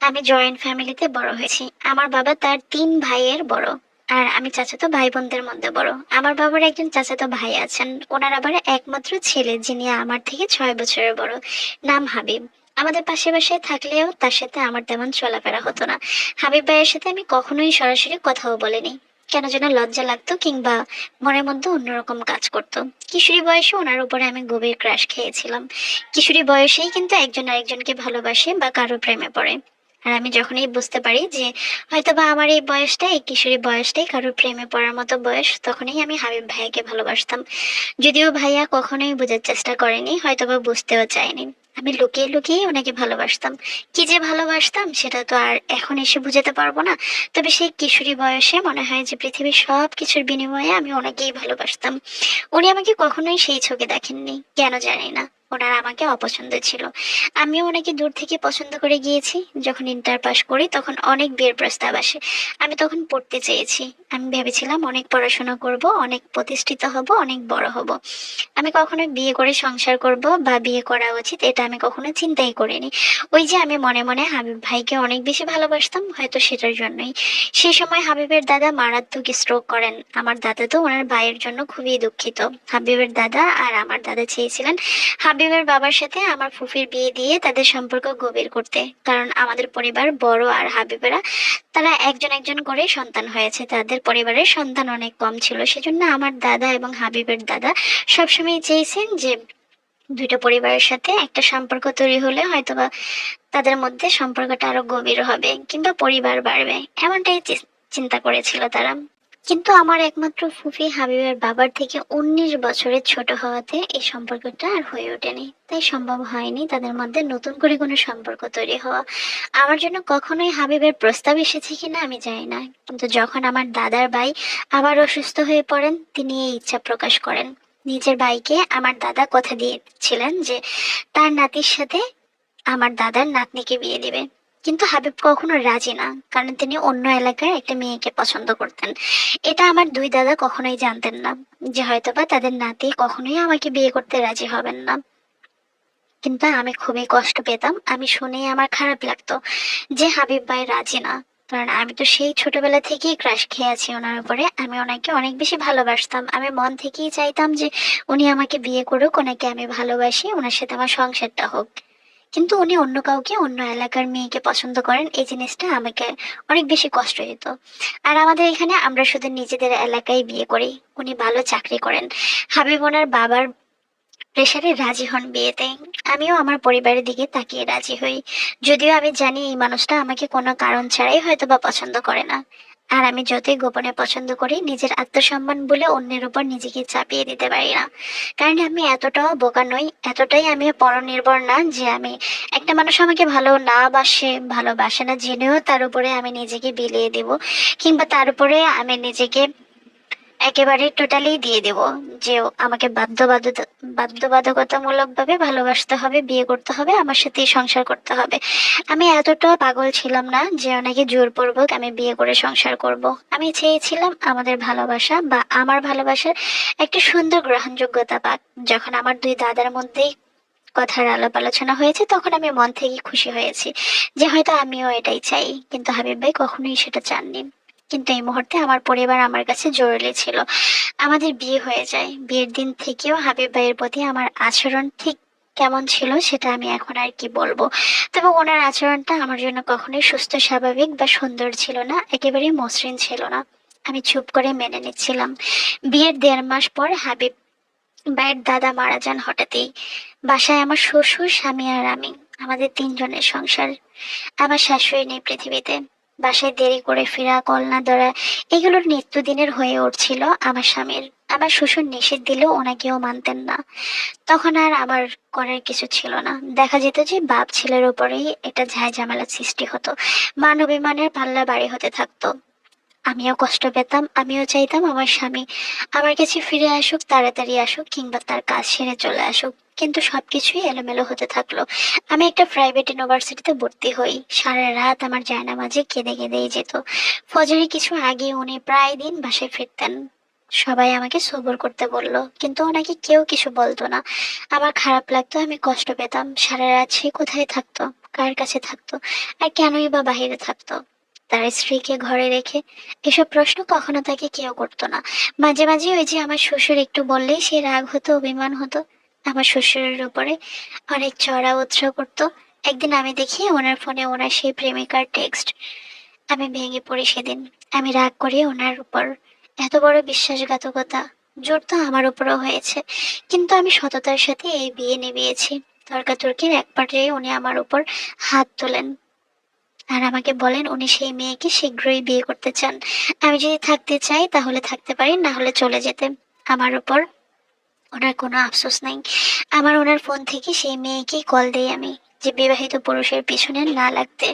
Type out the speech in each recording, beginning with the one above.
আমি জয়েন্ট ফ্যামিলিতে বড় হয়েছি। আমার বাবা তার ৩ ভাইয়ের বড়। আর আমি চাচাতো ভাই বোনদের মধ্যে বড়। আমার বাবার একজন চাচাতো ভাই আছেন। ওনার আবার একমাত্র ছেলে যিনি আমার থেকে ৬ বছরের বড়। নাম হাবিব। আমাদের পাশে বাসায় থাকলেও তার সাথে আমার তেমন চলাফেরা হতো না। হাবিব ভাইয়ের সাথে আমি কখনোই সরাসরি কথাও বলিনি। কেন যেন লজ্জা লাগতো কিংবা মনের মধ্যে অন্যরকম কাজ করতো। কিশোরী বয়সে ওনার উপরে আমি গভীর ক্রাশ খেয়েছিলাম। কিশোরী বয়সেই কিন্তু একজন আরেকজনকে ভালোবাসে বা কারো প্রেমে পড়ে। আর আমি যখনই বুঝতে পারি যে হয়তোবা আমার এই বয়সটাই, এই কিশোরী বয়সটাই কারোর প্রেমে পড়ার মতো বয়স, তখনই আমি হাবিব ভাইয়াকে ভালোবাসতাম। যদিও ভাইয়া কখনোই বোঝার চেষ্টা করেনি, হয়তোবা বুঝতেও চায়নি। আমি লুকিয়ে লুকিয়ে ওনাকে ভালোবাসতাম। কি যে ভালোবাসতাম সেটা তো আর এখন এসে বুঝাতে পারবো না। তবে সেই কিশোরী বয়সে মনে হয় যে পৃথিবীর সব কিছুর বিনিময়ে আমি ওনাকেই ভালোবাসতাম। উনি আমাকে কখনোই সেই চোখে দেখেননি, কেন জানি না। ওনার আমাকে অপছন্দ ছিল। আমিও ওনাকে দূর থেকে পছন্দ করে গিয়েছি। যখন ইন্টার পাস করি তখন অনেক বিয়ের প্রস্তাব আসে। আমি তখন পড়তে চেয়েছি। আমি ভেবেছিলাম অনেক পড়াশোনা করব, অনেক প্রতিষ্ঠিত হব, অনেক বড় হব। আমি কখনো বিয়ে করে সংসার করব বা বিয়ে করা উচিত এটা আমি কখনো চিন্তাই করিনি। ওই যে আমি মনে মনে হাবিব ভাইকে অনেক বেশি ভালোবাসতাম, হয়তো সেটার জন্যই। সেই সময় হাবিবের দাদা মারাত্মক স্ট্রোক করেন। আমার দাদা তো ওনার ভাইয়ের জন্য খুবই দুঃখিত। হাবিবের দাদা আর আমার দাদা চেয়েছিলেন হাবিবের বাবার সাথে আমার ফুফির বিয়ে দিয়ে তাদের সম্পর্ক গভীর করতে। কারণ আমাদের পরিবার বড় আর হাবিবেরা তারা একজন একজন করে সন্তান হয়েছে, তাদের পরিবারের সন্তান অনেক কম ছিল। সেজন্য আমার দাদা এবং হাবিবের দাদা সবসময় চেয়েছেন যে দুইটা পরিবারের সাথে একটা সম্পর্ক তৈরি হলে হয়তোবা তাদের মধ্যে সম্পর্কটা আরো গভীর হবে কিংবা পরিবার বাড়বে, এমনটাই চিন্তা করেছিল তারা। কিন্তু আমার একমাত্র ফুফি হাবিবের বাবার থেকে ১৯ বছরের ছোট হওয়াতে এই সম্পর্কটা আর হয়ে ওঠেনি, তাই সম্ভব হয়নি তাদের মধ্যে নতুন করে কোনো সম্পর্ক তৈরি হওয়া। আমার জন্য কখনোই হাবিবের প্রস্তাব এসেছে কিনা আমি জানি না, কিন্তু যখন আমার দাদার ভাই আবার অসুস্থ হয়ে পড়েন তিনি এই ইচ্ছা প্রকাশ করেন। নিজের ভাইকে আমার দাদা কথা দিয়েছিলেন যে তার নাতির সাথে আমার দাদার নাতনিকে বিয়ে দিবে। কিন্তু হাবিব কখনো রাজি না, কারণ তিনি অন্য এলাকার একটা মেয়েকে পছন্দ করতেন। এটা আমার দুই দাদা কখনোই জানতেন না, যে হয়তোবা তাদের নাতি কখনোই আমাকে বিয়ে করতে রাজি হবেন না। কিন্তু আমি খুবই কষ্ট পেতাম, আমি শুনেই আমার খারাপ লাগতো যে হাবিব ভাই রাজি না। কারণ আমি তো সেই ছোটবেলা থেকেই ক্রাশ খেয়ে আছি ওনার উপরে। আমি ওনাকে অনেক বেশি ভালোবাসতাম। আমি মন থেকেই চাইতাম যে উনি আমাকে বিয়ে করুক, ওনাকে আমি ভালোবাসি, ওনার সাথে আমার সংসারটা হোক। কিন্তু উনি অন্য কাউকে, অন্য এলাকার মেয়েকে পছন্দ করেন, এই জিনিসটা আমাকে অনেক বেশি কষ্ট দিত। আর আমাদের এখানে আমরা শুধু নিজেদের এলাকায় বিয়ে করি। উনি ভালো চাকরি করেন। হাবিব ওনার বাবার প্রেশারে রাজি হন বিয়েতে। আমিও আমার পরিবারের দিকে তাকিয়ে রাজি হই, যদিও আমি জানি এই মানুষটা আমাকে কোনো কারণ ছাড়াই হয়তো বা পছন্দ করে না। আর আমি যতই গোপনে পছন্দ করি, নিজের আত্মসম্মান বলে অন্যের উপর নিজেকে চাপিয়ে দিতে পারি না। কারণ আমি এতটাও বোকা নই, এতটাই আমি পরনির্ভর না যে আমি একটা মানুষ আমাকে ভালো না বাসে, ভালোবাসে না জেনেও তার উপরে আমি নিজেকে বিলিয়ে দিব, কিংবা তার উপরে আমি নিজেকে একেবারে টোটালি দিয়ে দেব যে আমাকে বাধ্যবাধকতামূলক ভাবে ভালোবাসতে হবে, বিয়ে করতে হবে, আমার সাথেই সংসার করতে হবে। আমি এতটা পাগল ছিলাম না যে ওনাকে জোরপূর্বক আমি বিয়ে করে সংসার করব। আমি চেয়েছিলাম আমাদের ভালোবাসা বা আমার ভালোবাসার একটা সুন্দর গ্রহণযোগ্যতা পাক। যখন আমার দুই দাদার মধ্যেই কথার আলাপ আলোচনা হয়েছে তখন আমি মন থেকে খুশি হয়েছি যে হয়তো আমিও এটাই চাই। কিন্তু হাবিব ভাই কখনোই সেটা চাননি। কিন্তু এই মুহূর্তে আমার পরিবার আমার কাছে জরুরি ছিল। আমাদের বিয়ে হয়ে যায়। বিয়ের দিন থেকেও হাবিব ভাইয়ের প্রতি আমার আচরণ ঠিক কেমন ছিল সেটা আমি এখন আর কি বলবো। তবে ওনার আচরণটা আমার জন্য কখনোই সুস্থ, স্বাভাবিক বা সুন্দর ছিল না, একেবারেই মসৃণ ছিল না। আমি চুপ করে মেনে নিচ্ছিলাম। বিয়ের ১.৫ মাস পর হাবিব ভাইয়ের দাদা মারা যান হঠাৎই। বাসায় আমার শ্বশুর, স্বামী আর আমি, আমাদের ৩ জনের সংসার। আমার শাশুড়ি নেই পৃথিবীতে। বাসায় দেরি করে ফেরা, কল না ধরা, এগুলোর নিত্যদিনের হয়ে উঠছিল আমার স্বামীর। আমার শ্বশুর নিষেধ দিলেও ওনাকেও মানতেন না। তখন আর আমার করার কিছু ছিল না। দেখা যেত যে বাপ ছেলের উপরেই এটা ঝাই ঝামেলা সৃষ্টি হতো। মান অভিমানের পাল্লা বাড়ি হতে থাকতো। আমিও কষ্ট পেতাম, আমিও চাইতাম আমার স্বামী আমার কাছে ফিরে আসুক, তাড়াতাড়ি আসুক, কিংবা তার কাজ সেরে চলে আসুক। কিন্তু সবকিছুই এলোমেলো হতে থাকলো। আমি একটা প্রাইভেট ইউনিভার্সিটিতে ভর্তি হই। সারা রাত আমার জায়নামাজে কেঁদে কেঁদেই যেত। ফজরে কিছু আগে উনি প্রায় দিন বাসায় ফিরতেন। সবাই আমাকে সবুর করতে বলল, কিন্তু ওনাকে কেউ কিছু বলতো না। আমার খারাপ লাগতো, আমি কষ্ট পেতাম। সারা রাত সে কোথায় থাকতো, কার কাছে থাকতো, আর কেনই বা বাহিরে থাকতো তার স্ত্রীকে ঘরে রেখে? এসব প্রশ্ন কখনো তাকে কেউ করতো না। মাঝে মাঝে ওই যে আমার শ্বশুর একটু বললেই সে রাগ হতো, অভিমান হতো আমার শ্বশুরের উপরে, অনেক চড়া উৎসাহ করতো। একদিন আমি দেখি ওনার ফোনে ওনার সেই প্রেমিকার টেক্সট। আমি ভেঙে পড়ি সেদিন। আমি রাগ করি ওনার উপর। এত বড় বিশ্বাসঘাতকতা জোর তো আমার উপরও হয়েছে, কিন্তু আমি সততার সাথে এই বিয়ে নিভিয়েছি। তর্কাতর্কির এক পর্যায়ে উনি আমার উপর হাত তোলেন আর আমাকে বলেন উনি সেই মেয়েকে শীঘ্রই বিয়ে করতে চান। আমি যদি থাকতে চাই তাহলে থাকতে পারি, না হলে চলে যেতে। আমার উপর ওনার কোনো আফসোস নাই। আমার ওনার ফোন থেকে সেই মেয়েকেই কল দেই আমি, যে বিবাহিত পুরুষের পিছনে না লাগতে।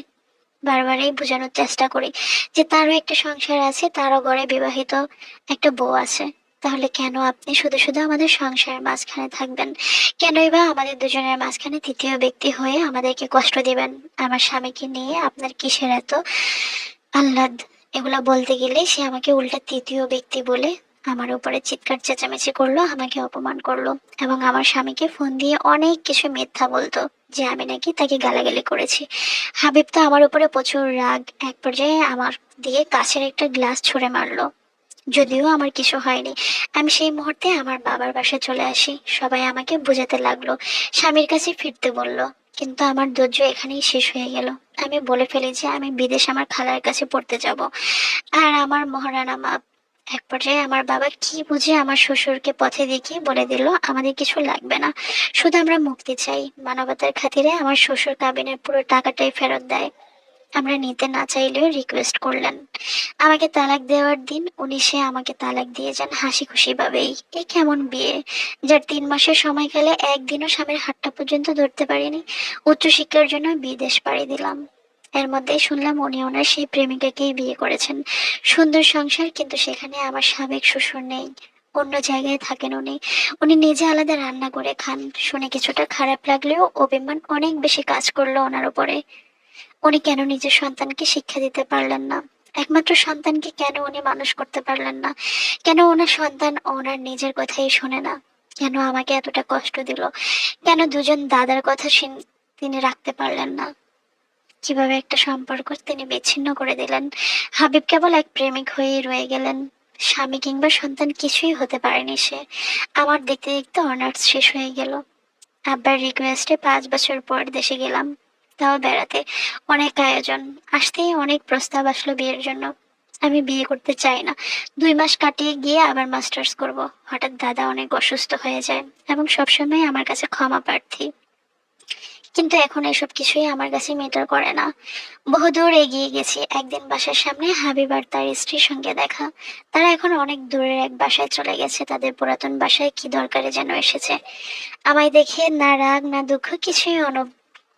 বারবারই বোঝানোর চেষ্টা করি যে তারও একটা সংসার আছে, তারও ঘরে বিবাহিত একটা বউ আছে। তাহলে কেন আপনি শুধু শুধু আমাদের সংসারের মাঝখানে থাকবেন? কেনই বা আমাদের দুজনের মাঝখানে তৃতীয় ব্যক্তি হয়ে আমাদেরকে কষ্ট দিবেন? আমার স্বামীকে নিয়ে আপনার কিসের এত আহ্লাদ? এগুলা বলতে গেলে সে আমাকে উল্টা তৃতীয় ব্যক্তি বলে আমার উপরে চিৎকার চেঁচামেচি করলো, আমাকে অপমান করলো, এবং আমার স্বামীকে ফোন দিয়ে অনেক কিছু মিথ্যা বলতো, যে আমি নাকি তাকে গালাগালি করেছি। হাবিব তো আমার উপরে প্রচুর রাগ, এক পর্যায়ে আমার দিয়ে কাছের একটা গ্লাস ছুঁড়ে মারলো। যদিও আমার কিছু হয়নি। আমি সেই মুহূর্তে আমার বাবার বাসায় চলে আসি। সবাই আমাকে বোঝাতে লাগলো, স্বামীর কাছে ফিরতে বলল। কিন্তু আমার ধৈর্য এখানেই শেষ হয়ে গেল। আমি বলে ফেলি যে আমি বিদেশ আমার খালার কাছে পড়তে যাব, আর আমার মহারানা মা। এক পর্যায়ে আমার বাবা কি বুঝে আমার শ্বশুরকে পথে দেখিয়ে বলে দিল আমাদের কিছু লাগবে না, শুধু আমরা মুক্তি চাই। মানবতার খাতিরে আমার শ্বশুর কাবিনের পুরো টাকাটাই ফেরত দেয়। আমরা নিতে না চাইলেও রিকোয়েস্ট করলেন। আমাকে তালাক দেওয়ার দিন উনি সে আমাকে তালাক দিয়ে যান হাসি খুশি ভাবেই। এ কেমন বিয়ে, যার 3 মাসের সময়কালে একদিনও স্বামীর হাতটা পর্যন্ত ধরতে পারিনি। উচ্চশিক্ষার জন্য বিদেশ পাড়ি দিলাম। এর মধ্যেই শুনলাম উনি ওনার সেই প্রেমিকাকেই বিয়ে করেছেন। সুন্দর সংসার, কিন্তু সেখানে আমার সাবেক শ্বশুর নেই। অন্য জায়গায় থাকেন উনি। উনি নিজে আলাদা রান্না করে খান। শুনে কিছুটা খারাপ লাগলেও অভিমান অনেক বেশি কাজ করলো ওনার উপরে। উনি কেন নিজের সন্তানকে শিক্ষা দিতে পারলেন না? একমাত্র সন্তানকে কেন উনি মানুষ করতে পারলেন না? কেন ওনার সন্তান ওনার নিজের কথাই শোনে না? কেন আমাকে এতটা কষ্ট দিল? কেন দুজন দাদার কথা তিনি রাখতে পারলেন না? কিভাবে একটা সম্পর্ক তিনি বিচ্ছিন্ন করে দিলেন? হাবিব কেবল এক প্রেমিক হয়েই রয়ে গেলেন। স্বামী কিংবা সন্তান কিছুই হতে পারেনি সে। আমার দেখতে দেখতে অনার্স শেষ হয়ে গেল। আব্বার রিকোয়েস্টে 5 বছর পর দেশে গেলাম, তাও বেড়াতে। অনেক আয়োজন, আসতেই অনেক প্রস্তাব আসলো বিয়ের জন্য। আমি বিয়ে করতে চাই না। 2 মাস কাটিয়ে গিয়ে আবার মাস্টার্স করব। হঠাৎ দাদা অনেক অসুস্থ হয়ে যায় এবং সবসময় আমার কাছে ক্ষমা প্রার্থী। কিন্তু এখন এসব কিছুই আমার কাছে ম্যাটার করে না। বহুদূর এগিয়ে গেছি। একদিন বাসার সামনে হাবিব আর তার স্ত্রীর সঙ্গে দেখা। তারা এখন অনেক দূরের এক বাসায় চলে গেছে, তাদের পুরাতন বাসায় কি দরকারে যেন এসেছে। আমায় দেখে না রাগ না দুঃখ কিছুই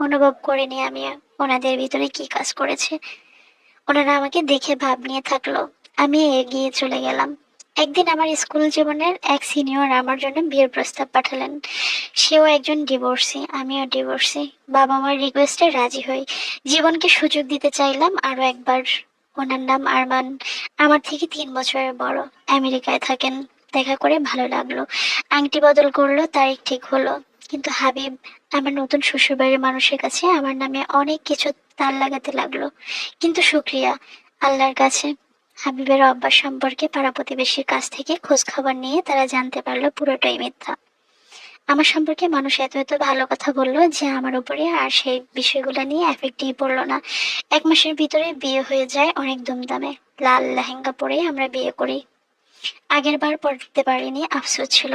অনুভব করিনি আমি। ওনাদের ভিতরে কি কাজ করেছে, ওনারা আমাকে দেখে ভাব নিয়ে থাকলো। আমি এগিয়ে চলে গেলাম। একদিন আমার স্কুল জীবনের এক সিনিয়র আমার জন্য বিয়ের প্রস্তাব পাঠালেন। সেও একজন ডিভোর্সি, আমিও ডিভোর্সি। বাবা মার রিকোয়েস্টে রাজি হই। জীবনকে সুযোগ দিতে চাইলাম আরো একবার। ওনার নাম আরমান, আমার থেকে 3 বছরের বড়। আমেরিকায় থাকেন। দেখা করে ভালো লাগলো। আংটি বদল করলো, তারিখ ঠিক হলো। কিন্তু হাবিব, আমার নতুন শ্বশুরবাড়ির মানুষের কাছে আমার নামে অনেক কিছু তাল লাগাতে লাগলো। কিন্তু শুক্রিয়া আল্লাহর কাছে, হাবিবের অভ্যাস সম্পর্কে পাড়া প্রতিবেশীর কাছ থেকে খোঁজ খবর নিয়ে তারা জানতে পারলো পুরোটাই মিথ্যা। আমার সম্পর্কে মানুষ এত এত ভালো কথা বললো যে আমার উপরে আর সেই বিষয়গুলো নিয়ে এফেক্টই পড়লো না। 1 মাসের ভিতরে বিয়ে হয়ে যায় অনেক ধুমধামে। লাল লেহেঙ্গা পরে আমরা বিয়ে করি। আগের বার পড়তে পারিনি, আফসোস ছিল।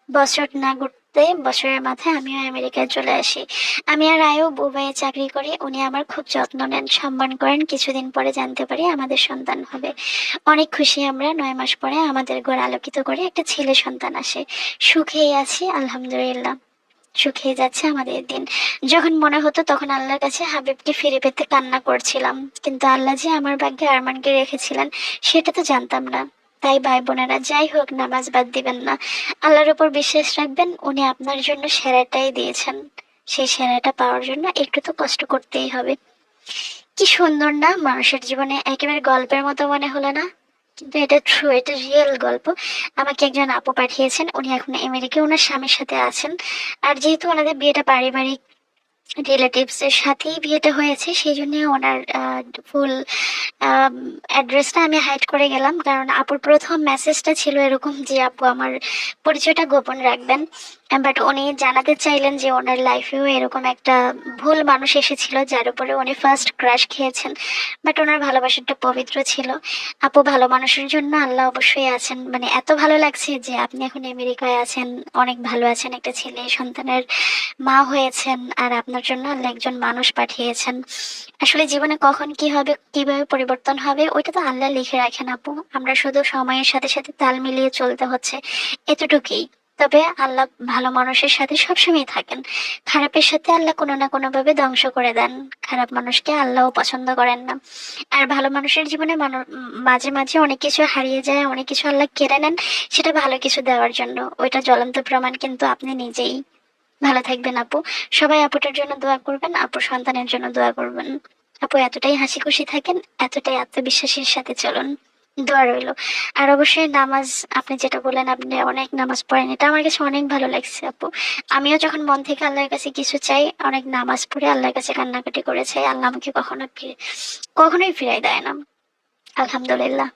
বছর না ঘুরতে বছরের মাথায় আমিও আমেরিকায় চলে আসি। আমি আর আয়ও বুবাইয়ে চাকরি করি। উনি আমার খুব যত্ন নেন, সম্মান করেন। কিছুদিন পরে জানতে পারি আমাদের সন্তান হবে। অনেক খুশি আমরা। 9 মাস পরে আমাদের ঘর আলোকিত করে একটা ছেলে সন্তান আসে। সুখেই আছি আলহামদুলিল্লাহ। সুখেই যাচ্ছে আমাদের দিন। যখন মনে হতো তখন আল্লাহর কাছে হাবিবকে ফিরে পেতে কান্না করছিলাম। কিন্তু আল্লাহ যে আমার ভাগ্যে আরমানকে রেখেছিলেন সেটা তো জানতাম না। তাই ভাই বোনেরা, যাই হোক, নামাজ বাদ দিবেন না। আল্লাহর উপর বিশ্বাস রাখবেন, উনি আপনার জন্য সেরাটাই দিয়েছেন। সেই সেরাটা পাওয়ার জন্য একটু তো কষ্ট করতেই হবে। কি সুন্দর না মানুষের জীবনে, একেবারে গল্পের মতো মনে হলো না? কিন্তু এটা ট্রু, এটা রিয়েল গল্প। আমাকে একজন আপু পাঠিয়েছেন, উনি এখন আমেরিকায় ওনার স্বামীর সাথে আছেন। আর যেহেতু ওনাদের বিয়েটা পারিবারিক রিলেটিভস এর সাথেই বিয়েটা হয়েছে, সেই জন্য ওনার ফুল অ্যাড্রেসটা আমি হাইড করে গেলাম, কারণ আপুর প্রথম মেসেজটা ছিল এরকম যে আপু আমার পরিচয়টা গোপন রাখবেন। বাট উনি জানাতে চাইলেন যে ওনার লাইফেও এরকম একটা ভুল মানুষ এসেছিল যার উপরে উনি ফার্স্ট ক্রাশ খেয়েছেন। বাট ওনার ভালোবাসাটা পবিত্র ছিল। আপু, ভালো মানুষের জন্য আল্লাহ অবশ্যই আছেন। মানে এত ভালো লাগছে যে আপনি এখন আমেরিকায় আছেন, অনেক ভালো আছেন, একটা ছেলে সন্তানের মা হয়েছেন, আর আপনার জন্য আল্লাহ একজন মানুষ পাঠিয়েছেন। আসলে জীবনে কখন কি হবে, কিভাবে পরিবর্তন হবে, ওইটা তো আল্লাহ লিখে রাখেন আপু। আমরা শুধু সময়ের সাথে সাথে তাল মিলিয়ে চলতে হচ্ছে, এতটুকুই। তবে আল্লাহ ভালো মানুষের সাথে সবসময় থাকেন, খারাপের সাথে আল্লাহ কোনো না কোনো ভাবে ধ্বংস করে দেন। খারাপ মানুষকে আল্লাহও পছন্দ করেন না। আর ভালো মানুষের জীবনে মাঝে মাঝে অনেক কিছু হারিয়ে যায়, অনেক কিছু আল্লাহ কেড়ে নেন, সেটা ভালো কিছু দেওয়ার জন্য। ওইটা জ্বলন্ত প্রমাণ কিন্তু আপনি নিজেই। ভালো থাকবেন আপু। সবাই আপুটার জন্য দোয়া করবেন, আপুর সন্তানের জন্য দোয়া করবেন। আপু এতটাই হাসি খুশি থাকেন, এতটাই আত্মবিশ্বাসের সাথে চলুন। দোয়া রইলো। আর অবশ্যই নামাজ, আপনি যেটা বললেন আপনি অনেক নামাজ পড়েন, এটা আমার কাছে অনেক ভালো লাগছে আপু। আমিও যখন মন থেকে আল্লাহর কাছে কিছু চাই, অনেক নামাজ পড়ে আল্লাহর কাছে কান্নাকাটি করে চাই, আল্লাহ আমাকে কখনোই ফিরাই দেয় না। আলহামদুলিল্লাহ।